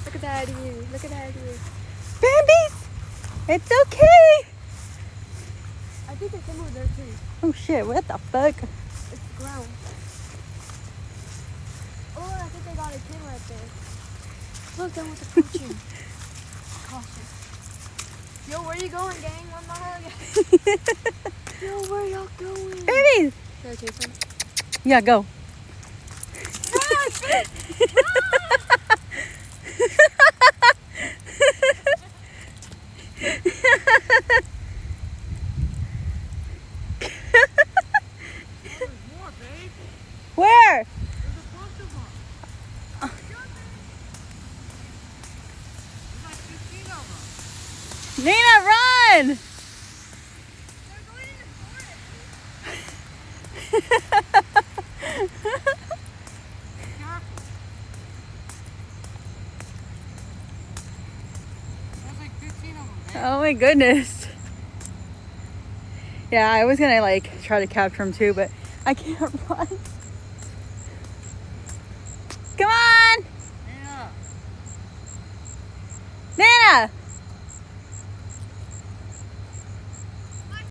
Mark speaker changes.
Speaker 1: Look at Daddy. Look at Daddy.
Speaker 2: Bambies! It's okay!
Speaker 1: I think there's some over there too.
Speaker 2: Oh shit, what the fuck?
Speaker 1: It's the ground. Oh, I think they got a kid right there. Look, they're with the poaching. Caution. Yo, where you going, gang? What the hell? Yo, where y'all going?
Speaker 2: Bambies!
Speaker 1: Should I chase them?
Speaker 2: Yeah, go.
Speaker 1: Run!
Speaker 2: Where? Nina, run! Oh my goodness. Yeah, I was gonna like try to capture him too, but I can't run. Come on!
Speaker 3: Nina!
Speaker 2: Nana!